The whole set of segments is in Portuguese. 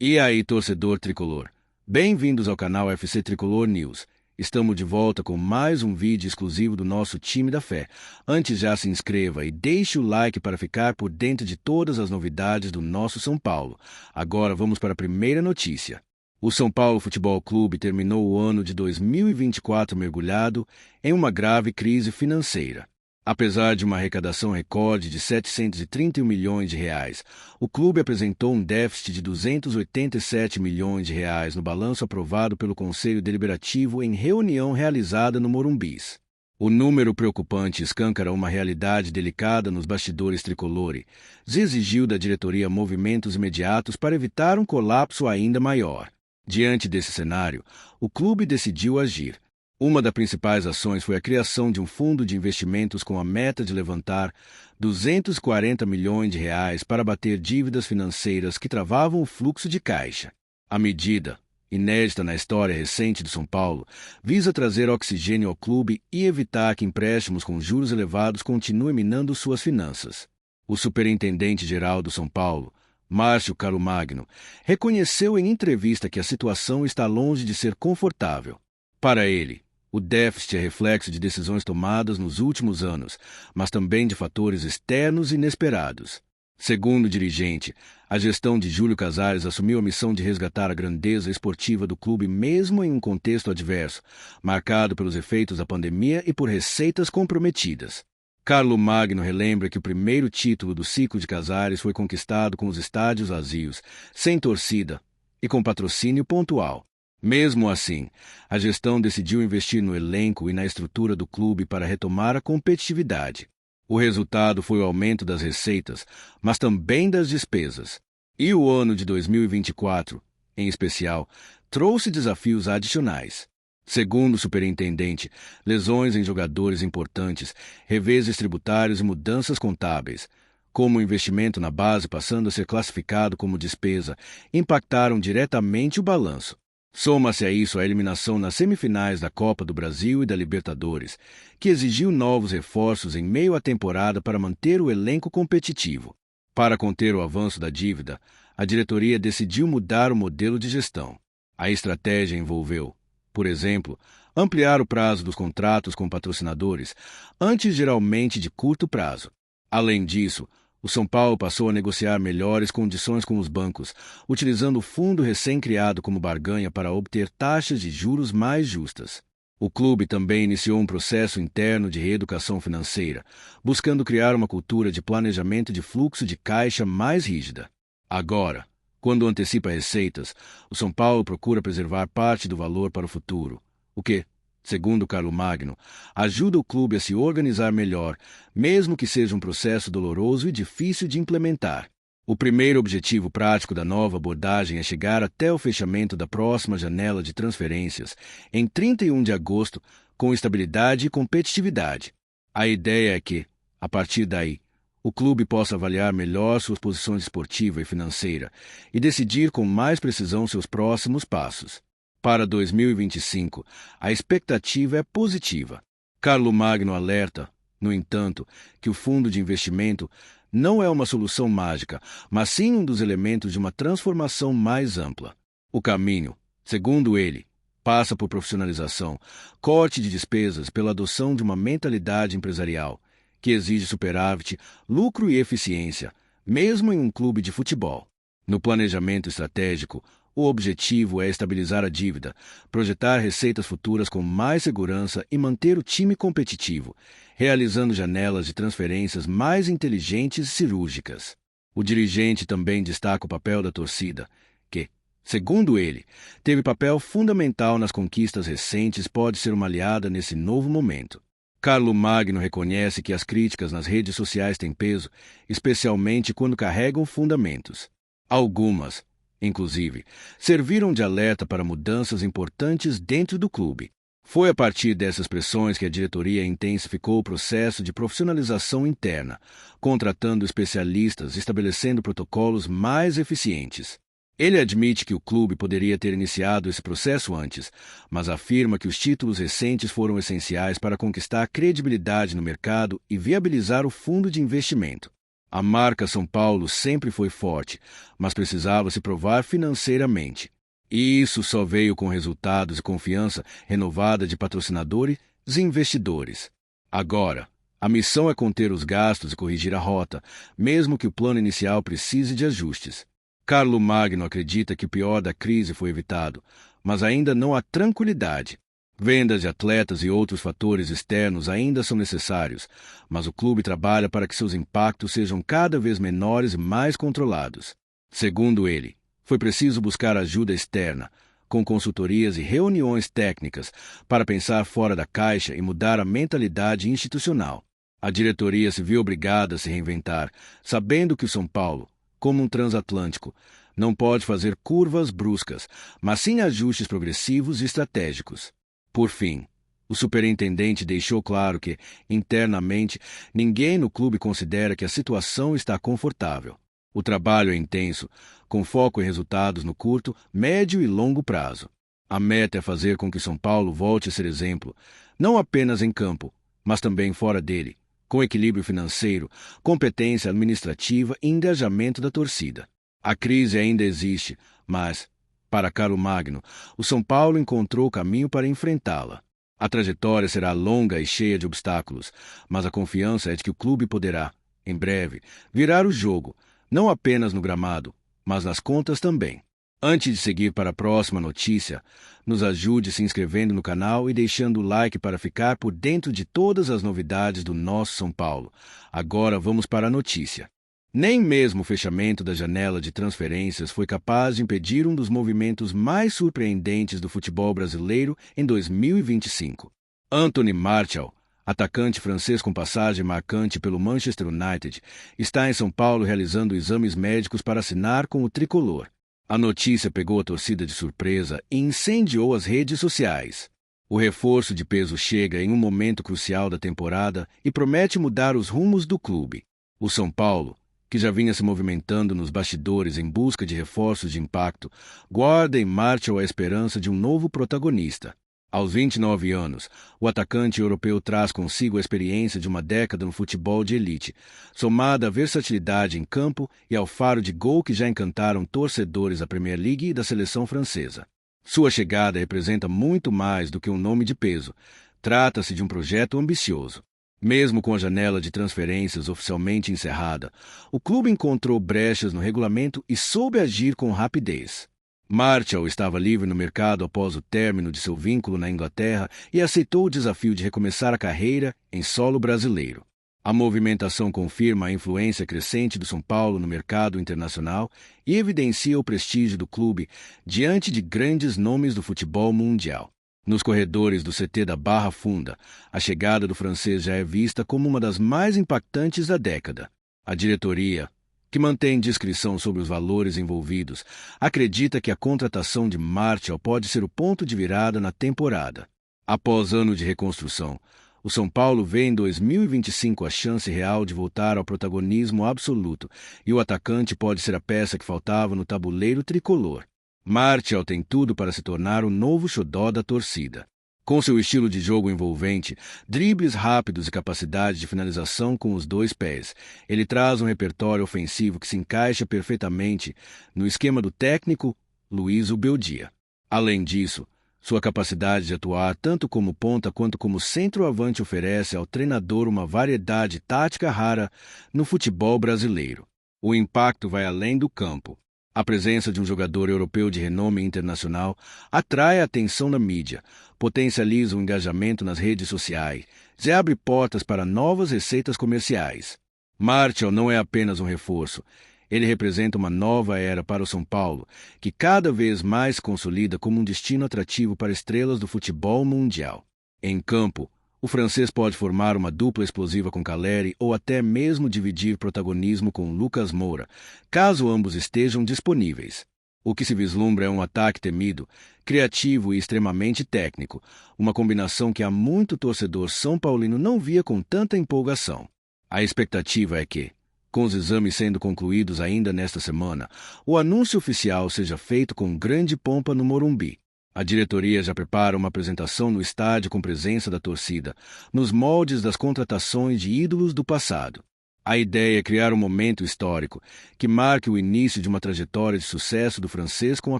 E aí, torcedor tricolor? Bem-vindos ao canal FC Tricolor News. Estamos de volta com mais um vídeo exclusivo do nosso time da fé. Antes, já se inscreva e deixe o like para ficar por dentro de todas as novidades do nosso São Paulo. Agora vamos para a primeira notícia. O São Paulo Futebol Clube terminou o ano de 2024 mergulhado em uma grave crise financeira. Apesar de uma arrecadação recorde de 731 milhões de reais, o clube apresentou um déficit de 287 milhões de reais no balanço aprovado pelo Conselho Deliberativo em reunião realizada no Morumbis. O número preocupante escancara uma realidade delicada nos bastidores tricolores e exigiu da diretoria movimentos imediatos para evitar um colapso ainda maior. Diante desse cenário, o clube decidiu agir. Uma das principais ações foi a criação de um fundo de investimentos com a meta de levantar 240 milhões de reais para abater dívidas financeiras que travavam o fluxo de caixa. A medida, inédita na história recente do São Paulo, visa trazer oxigênio ao clube e evitar que empréstimos com juros elevados continuem minando suas finanças. O superintendente-geral do São Paulo, Márcio Carlomagno, reconheceu em entrevista que a situação está longe de ser confortável. Para ele, o déficit é reflexo de decisões tomadas nos últimos anos, mas também de fatores externos inesperados. Segundo o dirigente, a gestão de Júlio Casares assumiu a missão de resgatar a grandeza esportiva do clube mesmo em um contexto adverso, marcado pelos efeitos da pandemia e por receitas comprometidas. Carlomagno relembra que o primeiro título do ciclo de Casares foi conquistado com os estádios vazios, sem torcida e com patrocínio pontual. Mesmo assim, a gestão decidiu investir no elenco e na estrutura do clube para retomar a competitividade. O resultado foi o aumento das receitas, mas também das despesas. E o ano de 2024, em especial, trouxe desafios adicionais. Segundo o superintendente, lesões em jogadores importantes, reveses tributários e mudanças contábeis, como o investimento na base passando a ser classificado como despesa, impactaram diretamente o balanço. Soma-se a isso a eliminação nas semifinais da Copa do Brasil e da Libertadores, que exigiu novos reforços em meio à temporada para manter o elenco competitivo. Para conter o avanço da dívida, a diretoria decidiu mudar o modelo de gestão. A estratégia envolveu, por exemplo, ampliar o prazo dos contratos com patrocinadores, antes geralmente de curto prazo. Além disso, o São Paulo passou a negociar melhores condições com os bancos, utilizando o fundo recém-criado como barganha para obter taxas de juros mais justas. O clube também iniciou um processo interno de reeducação financeira, buscando criar uma cultura de planejamento de fluxo de caixa mais rígida. Agora, quando antecipa receitas, o São Paulo procura preservar parte do valor para o futuro, o que, segundo Carlomagno, ajuda o clube a se organizar melhor, mesmo que seja um processo doloroso e difícil de implementar. O primeiro objetivo prático da nova abordagem é chegar até o fechamento da próxima janela de transferências, em 31 de agosto, com estabilidade e competitividade. A ideia é que, a partir daí, o clube possa avaliar melhor suas posições esportiva e financeira e decidir com mais precisão seus próximos passos. Para 2025, a expectativa é positiva. Carlomagno alerta, no entanto, que o fundo de investimento não é uma solução mágica, mas sim um dos elementos de uma transformação mais ampla. O caminho, segundo ele, passa por profissionalização, corte de despesas pela adoção de uma mentalidade empresarial, que exige superávit, lucro e eficiência, mesmo em um clube de futebol. No planejamento estratégico, o objetivo é estabilizar a dívida, projetar receitas futuras com mais segurança e manter o time competitivo, realizando janelas de transferências mais inteligentes e cirúrgicas. O dirigente também destaca o papel da torcida, que, segundo ele, teve papel fundamental nas conquistas recentes e pode ser uma aliada nesse novo momento. Carlomagno reconhece que as críticas nas redes sociais têm peso, especialmente quando carregam fundamentos. Algumas, inclusive, serviram de alerta para mudanças importantes dentro do clube. Foi a partir dessas pressões que a diretoria intensificou o processo de profissionalização interna, contratando especialistas e estabelecendo protocolos mais eficientes. Ele admite que o clube poderia ter iniciado esse processo antes, mas afirma que os títulos recentes foram essenciais para conquistar credibilidade no mercado e viabilizar o fundo de investimento. A marca São Paulo sempre foi forte, mas precisava se provar financeiramente. E isso só veio com resultados e confiança renovada de patrocinadores e investidores. Agora, a missão é conter os gastos e corrigir a rota, mesmo que o plano inicial precise de ajustes. Carlo Magno acredita que o pior da crise foi evitado, mas ainda não há tranquilidade. Vendas de atletas e outros fatores externos ainda são necessários, mas o clube trabalha para que seus impactos sejam cada vez menores e mais controlados. Segundo ele, foi preciso buscar ajuda externa, com consultorias e reuniões técnicas, para pensar fora da caixa e mudar a mentalidade institucional. A diretoria se viu obrigada a se reinventar, sabendo que o São Paulo, como um transatlântico, não pode fazer curvas bruscas, mas sim ajustes progressivos e estratégicos. Por fim, o superintendente deixou claro que, internamente, ninguém no clube considera que a situação está confortável. O trabalho é intenso, com foco em resultados no curto, médio e longo prazo. A meta é fazer com que São Paulo volte a ser exemplo, não apenas em campo, mas também fora dele, com equilíbrio financeiro, competência administrativa e engajamento da torcida. A crise ainda existe, mas, para Carlo Magno, o São Paulo encontrou o caminho para enfrentá-la. A trajetória será longa e cheia de obstáculos, mas a confiança é de que o clube poderá, em breve, virar o jogo, não apenas no gramado, mas nas contas também. Antes de seguir para a próxima notícia, nos ajude se inscrevendo no canal e deixando o like para ficar por dentro de todas as novidades do nosso São Paulo. Agora vamos para a notícia. Nem mesmo o fechamento da janela de transferências foi capaz de impedir um dos movimentos mais surpreendentes do futebol brasileiro em 2025. Anthony Martial, atacante francês com passagem marcante pelo Manchester United, está em São Paulo realizando exames médicos para assinar com o tricolor. A notícia pegou a torcida de surpresa e incendiou as redes sociais. O reforço de peso chega em um momento crucial da temporada e promete mudar os rumos do clube. O São Paulo, que já vinha se movimentando nos bastidores em busca de reforços de impacto, guarda em Martial a esperança de um novo protagonista. Aos 29 anos, o atacante europeu traz consigo a experiência de uma década no futebol de elite, somada à versatilidade em campo e ao faro de gol que já encantaram torcedores da Premier League e da seleção francesa. Sua chegada representa muito mais do que um nome de peso. Trata-se de um projeto ambicioso. Mesmo com a janela de transferências oficialmente encerrada, o clube encontrou brechas no regulamento e soube agir com rapidez. Martial estava livre no mercado após o término de seu vínculo na Inglaterra e aceitou o desafio de recomeçar a carreira em solo brasileiro. A movimentação confirma a influência crescente do São Paulo no mercado internacional e evidencia o prestígio do clube diante de grandes nomes do futebol mundial. Nos corredores do CT da Barra Funda, a chegada do francês já é vista como uma das mais impactantes da década. A diretoria, que mantém discrição sobre os valores envolvidos, acredita que a contratação de Martial pode ser o ponto de virada na temporada. Após ano de reconstrução, o São Paulo vê em 2025 a chance real de voltar ao protagonismo absoluto, e o atacante pode ser a peça que faltava no tabuleiro tricolor. Martial tem tudo para se tornar o novo xodó da torcida. Com seu estilo de jogo envolvente, dribles rápidos e capacidade de finalização com os dois pés, ele traz um repertório ofensivo que se encaixa perfeitamente no esquema do técnico Luiz Ubeldia. Além disso, sua capacidade de atuar tanto como ponta quanto como centroavante oferece ao treinador uma variedade tática rara no futebol brasileiro. O impacto vai além do campo. A presença de um jogador europeu de renome internacional atrai a atenção da mídia, potencializa o engajamento nas redes sociais e abre portas para novas receitas comerciais. Martial não é apenas um reforço, ele representa uma nova era para o São Paulo, que cada vez mais se consolida como um destino atrativo para estrelas do futebol mundial. Em campo, o francês pode formar uma dupla explosiva com Caleri ou até mesmo dividir protagonismo com Lucas Moura, caso ambos estejam disponíveis. O que se vislumbra é um ataque temido, criativo e extremamente técnico, uma combinação que há muito torcedor são paulino não via com tanta empolgação. A expectativa é que, com os exames sendo concluídos ainda nesta semana, o anúncio oficial seja feito com grande pompa no Morumbi. A diretoria já prepara uma apresentação no estádio com presença da torcida, nos moldes das contratações de ídolos do passado. A ideia é criar um momento histórico que marque o início de uma trajetória de sucesso do francês com a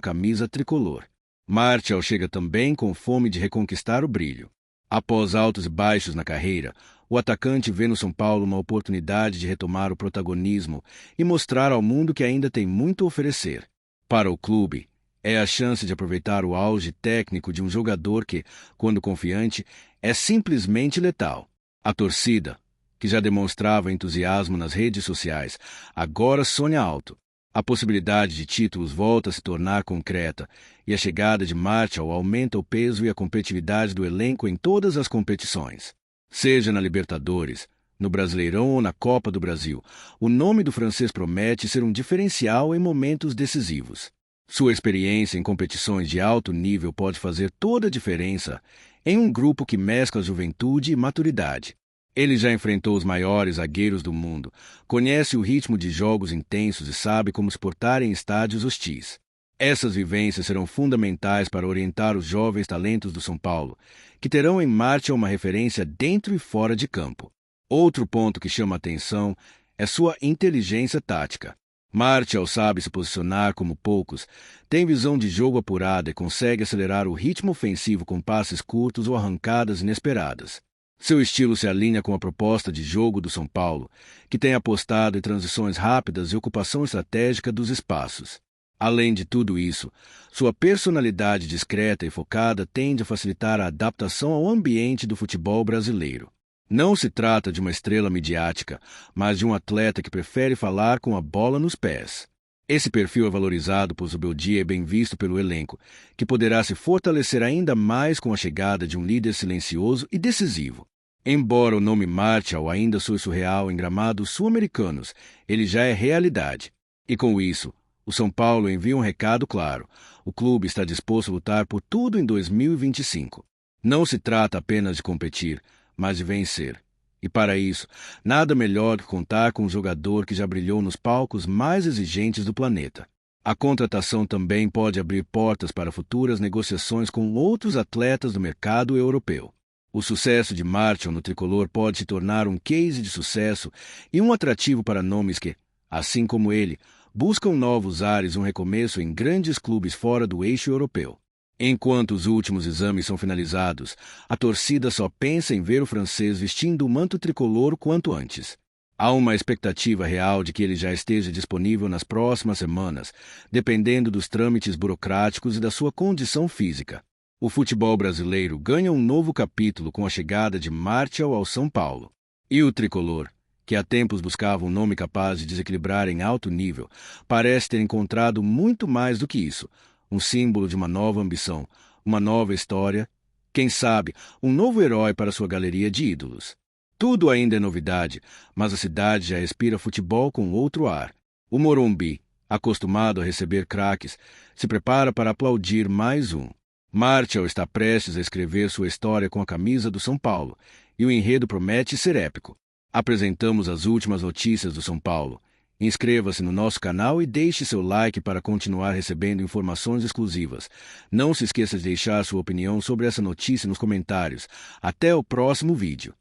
camisa tricolor. Martial chega também com fome de reconquistar o brilho. Após altos e baixos na carreira, o atacante vê no São Paulo uma oportunidade de retomar o protagonismo e mostrar ao mundo que ainda tem muito a oferecer. Para o clube, é a chance de aproveitar o auge técnico de um jogador que, quando confiante, é simplesmente letal. A torcida, que já demonstrava entusiasmo nas redes sociais, agora sonha alto. A possibilidade de títulos volta a se tornar concreta e a chegada de Martial aumenta o peso e a competitividade do elenco em todas as competições. Seja na Libertadores, no Brasileirão ou na Copa do Brasil, o nome do francês promete ser um diferencial em momentos decisivos. Sua experiência em competições de alto nível pode fazer toda a diferença em um grupo que mescla juventude e maturidade. Ele já enfrentou os maiores zagueiros do mundo, conhece o ritmo de jogos intensos e sabe como se portar em estádios hostis. Essas vivências serão fundamentais para orientar os jovens talentos do São Paulo, que terão em Martial uma referência dentro e fora de campo. Outro ponto que chama a atenção é sua inteligência tática. Martial sabe se posicionar como poucos, tem visão de jogo apurada e consegue acelerar o ritmo ofensivo com passes curtos ou arrancadas inesperadas. Seu estilo se alinha com a proposta de jogo do São Paulo, que tem apostado em transições rápidas e ocupação estratégica dos espaços. Além de tudo isso, sua personalidade discreta e focada tende a facilitar a adaptação ao ambiente do futebol brasileiro. Não se trata de uma estrela midiática, mas de um atleta que prefere falar com a bola nos pés. Esse perfil é valorizado por Zubeldia e bem visto pelo elenco, que poderá se fortalecer ainda mais com a chegada de um líder silencioso e decisivo. Embora o nome Martial ainda soe surreal em gramados sul-americanos, ele já é realidade. E com isso, o São Paulo envia um recado claro: o clube está disposto a lutar por tudo em 2025. Não se trata apenas de competir, mas de vencer. E para isso, nada melhor que contar com um jogador que já brilhou nos palcos mais exigentes do planeta. A contratação também pode abrir portas para futuras negociações com outros atletas do mercado europeu. O sucesso de Martial no tricolor pode se tornar um case de sucesso e um atrativo para nomes que, assim como ele, buscam novos ares e um recomeço em grandes clubes fora do eixo europeu. Enquanto os últimos exames são finalizados, a torcida só pensa em ver o francês vestindo o manto tricolor o quanto antes. Há uma expectativa real de que ele já esteja disponível nas próximas semanas, dependendo dos trâmites burocráticos e da sua condição física. O futebol brasileiro ganha um novo capítulo com a chegada de Martial ao São Paulo. E o tricolor, que há tempos buscava um nome capaz de desequilibrar em alto nível, parece ter encontrado muito mais do que isso. Um símbolo de uma nova ambição, uma nova história, quem sabe, um novo herói para sua galeria de ídolos. Tudo ainda é novidade, mas a cidade já respira futebol com outro ar. O Morumbi, acostumado a receber craques, se prepara para aplaudir mais um. Martial está prestes a escrever sua história com a camisa do São Paulo, e o enredo promete ser épico. Apresentamos as últimas notícias do São Paulo. Inscreva-se no nosso canal e deixe seu like para continuar recebendo informações exclusivas. Não se esqueça de deixar sua opinião sobre essa notícia nos comentários. Até o próximo vídeo.